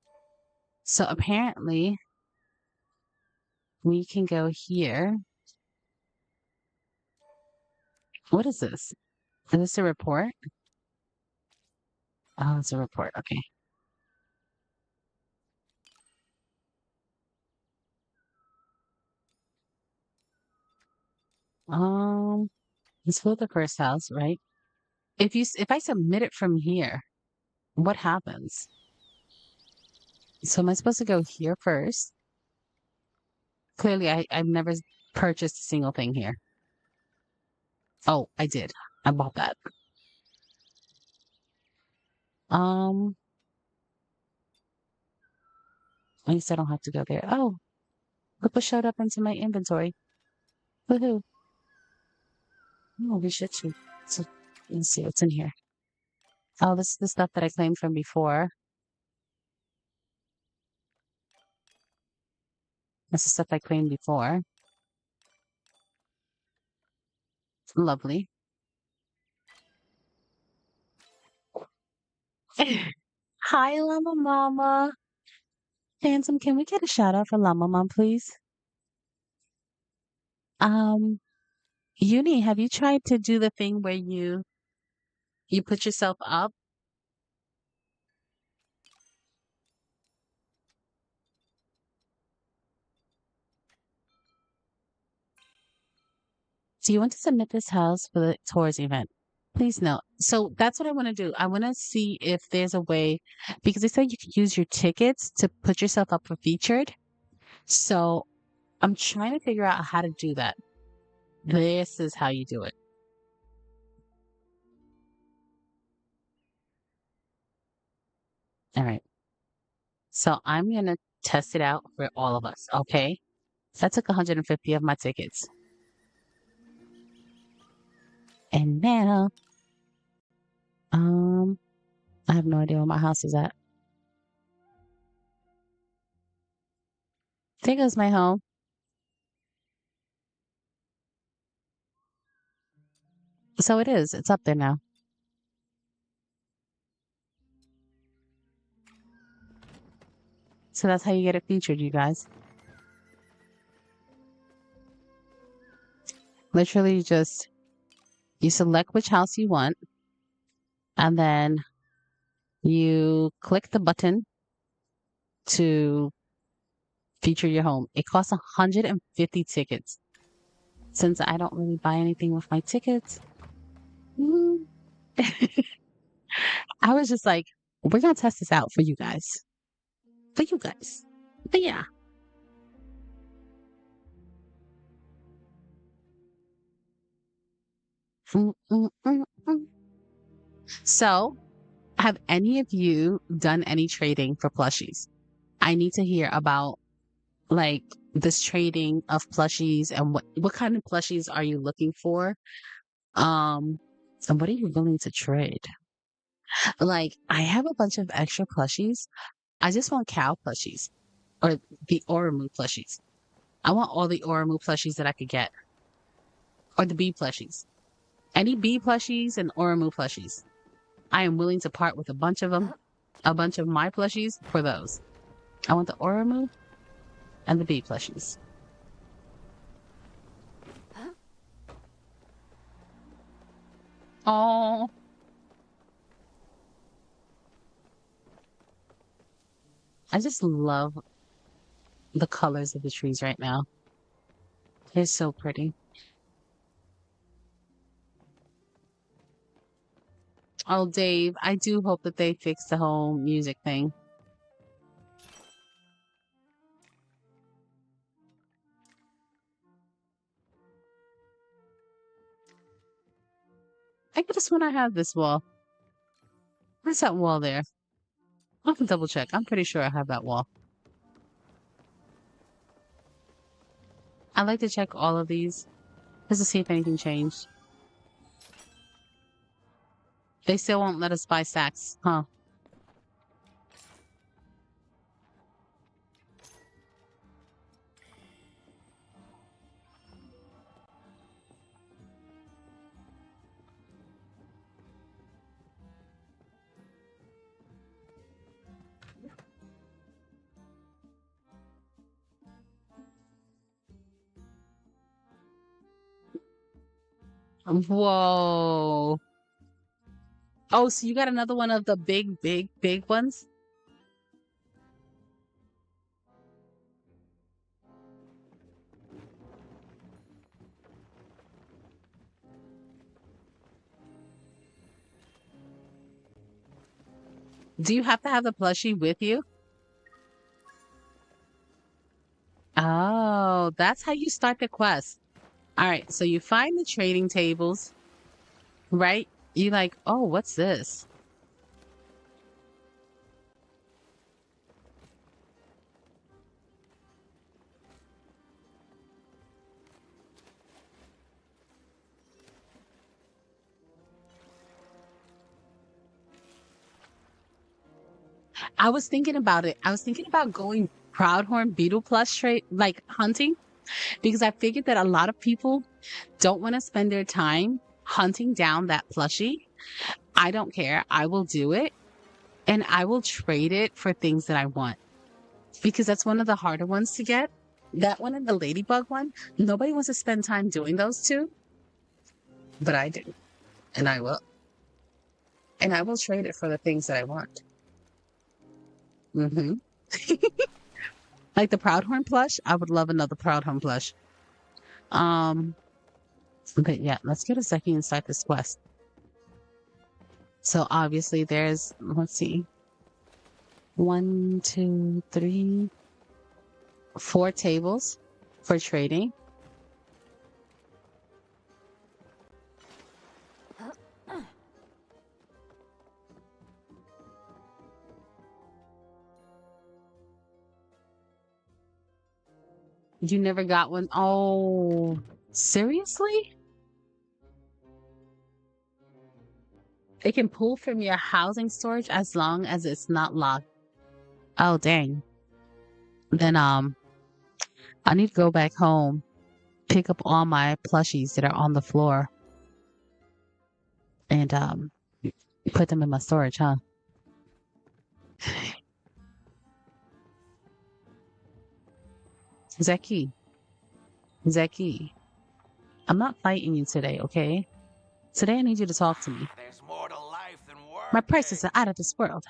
Speaker 1: So apparently we can go here. What is this? Is this a report? Oh, it's a report. Okay. Um, let's go to the first house, right? If I submit it from here, what happens? So am I supposed to go here first? Clearly, I've never purchased a single thing here. Oh, I did. I bought that. Um, at least I don't have to go there. Oh, look what showed up into my inventory. Woohoo. Oh, we should shoot. So, let's see what's in here. Oh, this is the stuff that I claimed from before. This is stuff I claimed before. Lovely. Hi, Llama Mama. Handsome, can we get a shout out for Llama Mom, please? Um, Uni, have you tried to do the thing where you put yourself up? Do you want to submit this house for the tours event? Please no. So that's what I want to do. I want to see if there's a way because they said you could use your tickets to put yourself up for featured. So I'm trying to figure out how to do that. This is how you do it. All right. So I'm going to test it out for all of us. Okay. So I took 150 of my tickets. And now, um, I have no idea where my house is at. There goes my home. So it is. It's up there now. So that's how you get it featured, you guys. Literally just you select which house you want and then you click the button to feature your home. It costs 150 tickets. Since I don't really buy anything with my tickets, mm, I was just like, we're gonna test this out for you guys. For you guys. But yeah. Mm, mm, mm, mm. So, have any of you done any trading for plushies? I need to hear about like this trading of plushies and what kind of plushies are you looking for? And what are you willing to trade? Like, I have a bunch of extra plushies. I just want cow plushies or the Oramu plushies. I want all the Oramu plushies that I could get or the bee plushies. Any bee plushies and Oramu plushies. I am willing to part with a bunch of them, a bunch of my plushies for those. I want the Oramu and the bee plushies. Oh, I just love the colors of the trees right now. They're so pretty. Oh, Dave, I do hope that they fix the whole music thing. I could have sworn I have this wall. Where's that wall there? I'll have to double check. I'm pretty sure I have that wall. I like to check all of these just to see if anything changed. They still won't let us buy sacks, huh? Whoa. Oh, so you got another one of the big, big, big ones? Do you have to have the plushie with you? Oh, that's how you start the quest. All right, so you find the trading tables, right? You like, oh, what's this? I was thinking about it. I was thinking about going Proudhorn Beetle Plus trade, like hunting, because I figured that a lot of people don't want to spend their time hunting down that plushie. I don't care. I will do it and I will trade it for things that I want because that's one of the harder ones to get. That one and the ladybug one, nobody wants to spend time doing those two, but I do, and I will. And I will trade it for the things that I want. Hmm. Like the Proudhorn plush, I would love another Proudhorn plush. Um, but yeah, let's get a second and start this quest. So obviously there's, let's see, one, two, three, four tables for trading. You never got one? Oh, seriously? It can pull from your housing storage as long as it's not locked. Oh, dang. Then I need to go back home, pick up all my plushies that are on the floor and put them in my storage, huh? Zeki, Zeki, I'm not fighting you today, okay? Today I need you to talk to me.
Speaker 2: There's more to life than
Speaker 1: My prices
Speaker 2: working.
Speaker 1: are out of this world.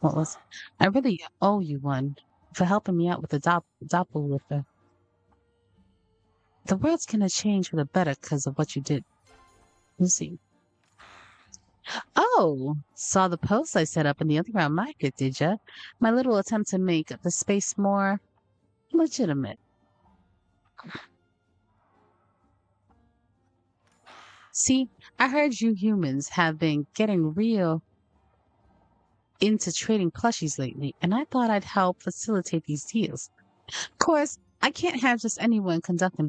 Speaker 1: Well, listen, I really owe you one for helping me out with the doppelganger. The world's gonna change for the better because of what you did. Let's see. Oh, saw the post I set up in the underground market, did ya? My little attempt to make the space more legitimate. See, I heard you humans have been getting real into trading plushies lately, and I thought I'd help facilitate these deals. Of course, I can't have just anyone conducting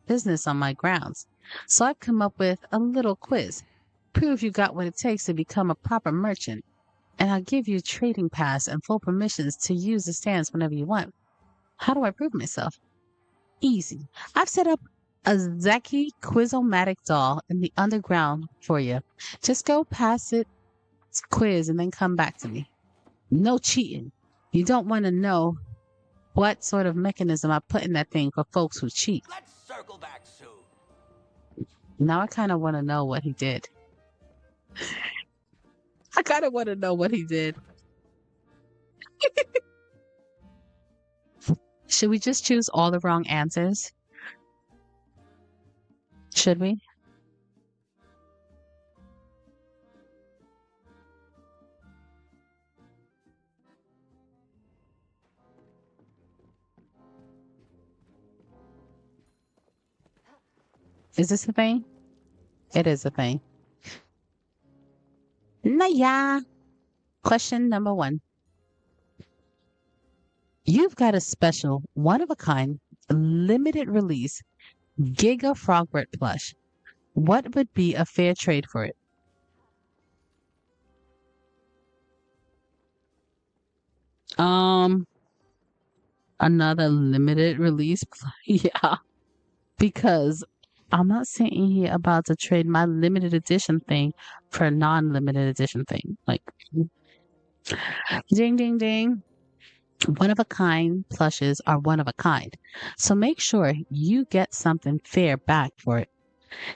Speaker 1: business on my grounds. So I've come up with a little quiz. Prove you got what it takes to become a proper merchant, and I'll give you a trading pass and full permissions to use the stands whenever you want. How do I prove myself? Easy. I've set up a Zeki Quizomatic doll in the underground for you. Just go pass it quiz and then come back to me. No cheating. You don't want to know what sort of mechanism I put in that thing for folks who cheat.
Speaker 2: Let's circle back soon.
Speaker 1: Now I kind of want to know what he did. I kind of want to know what he did. Should we just choose all the wrong answers? Should we? Is this a thing? It is a thing. Naya. Question number 1. You've got a special, one of a kind, limited release Giga Frogbert plush. What would be a fair trade for it? Um, Another limited release. Yeah, because I'm not sitting here about to trade my limited edition thing for a non-limited edition thing. Like, ding, ding, ding. One of a kind plushes are one of a kind. So make sure you get something fair back for it.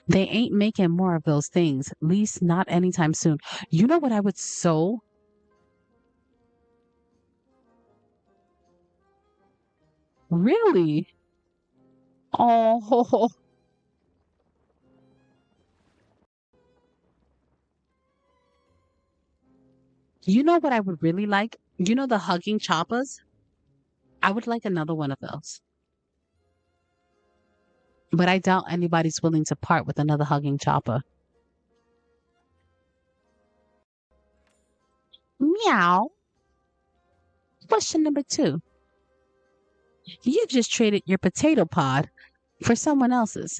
Speaker 1: They ain't making more of those things, at least not anytime soon. You know what I would so really? Oh, you know what I would really like? You know the hugging choppas? I would like another one of those. But I doubt anybody's willing to part with another hugging chopper. Meow. Question number 2. You just traded your potato pod for someone else's.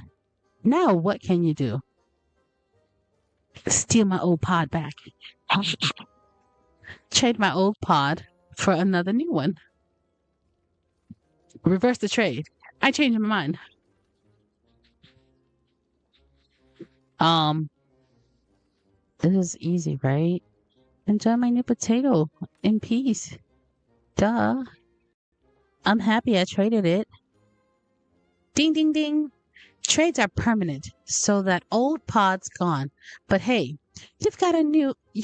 Speaker 1: Now what can you do? Steal my old pod back. Trade my old pod for another new one. Reverse the trade. I changed my mind. Um, this is easy, right? Enjoy my new potato in peace. Duh. I'm happy I traded it. Ding, ding, ding. Trades are permanent, so that old pod's gone. But hey, you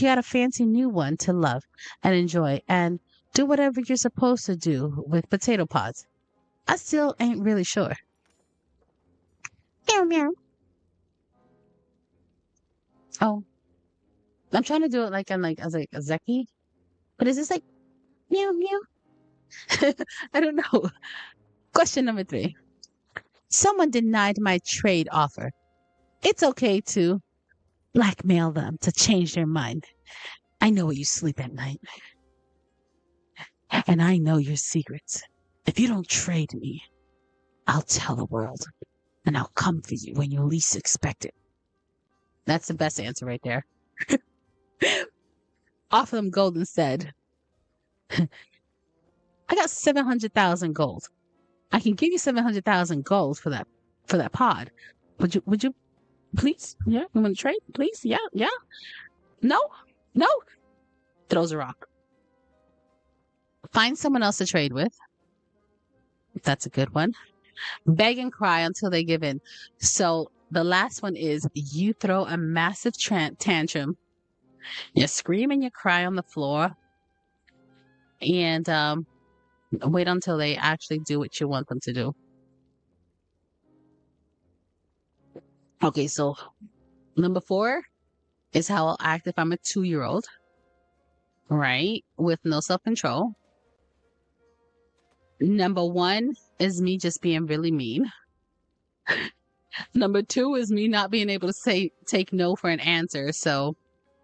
Speaker 1: got a fancy new one to love and enjoy and do whatever you're supposed to do with potato pods. I still ain't really sure. Meow, meow. Oh, I'm trying to do it like I'm like as like a Zeki, but is this like meow meow? I don't know. Question number 3. Someone denied my trade offer. It's okay to blackmail them to change their mind. I know where you sleep at night, and I know your secrets. If you don't trade me, I'll tell the world, and I'll come for you when you least expect it. That's the best answer right there. Offer them gold instead. I got 700,000 gold. I can give you 700,000 gold for that pod. Would you please? Yeah, you want to trade? Please? Yeah, yeah. No, no. Throws a rock. Find someone else to trade with. That's a good one. Beg and cry until they give in. So the last one is you throw a massive tantrum. You scream and you cry on the floor, and wait until they actually do what you want them to do. Okay, so number 4 is how I'll act if I'm a 2-year-old, right? With no self-control. Number 1 is me just being really mean. Number 2 is me not being able to take no for an answer. So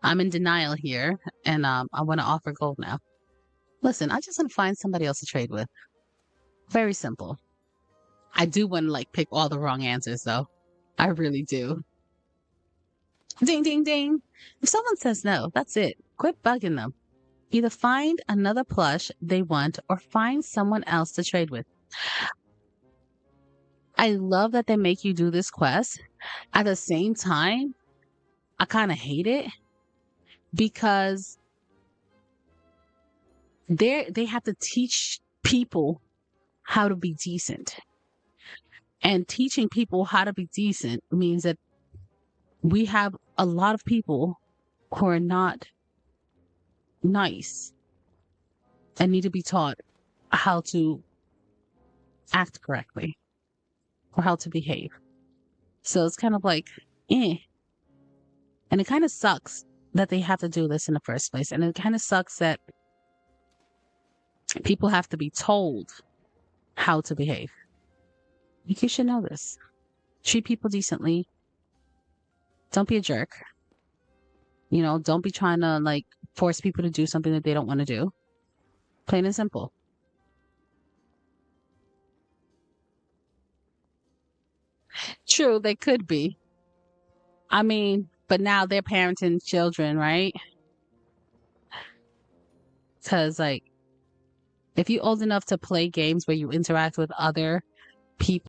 Speaker 1: I'm in denial here, and I want to offer gold now. Listen, I just want to find somebody else to trade with. Very simple. I do want to like pick all the wrong answers though. I really do. Ding, ding, ding. If someone says no, that's it. Quit bugging them. Either find another plush they want or find someone else to trade with. I love that they make you do this quest. At the same time, I kind of hate it because they have to teach people how to be decent. And teaching people how to be decent means that we have a lot of people who are not nice and need to be taught how to act correctly or how to behave. So it's kind of like, eh. And it kind of sucks that they have to do this in the first place. And it kind of sucks that people have to be told how to behave. You should know this. Treat people decently. Don't be a jerk. You know, don't be trying to like force people to do something that they don't want to do. Plain and simple. True, they could be. I mean, but now they're parenting children, right? Because like, if you're old enough to play games where you interact with other people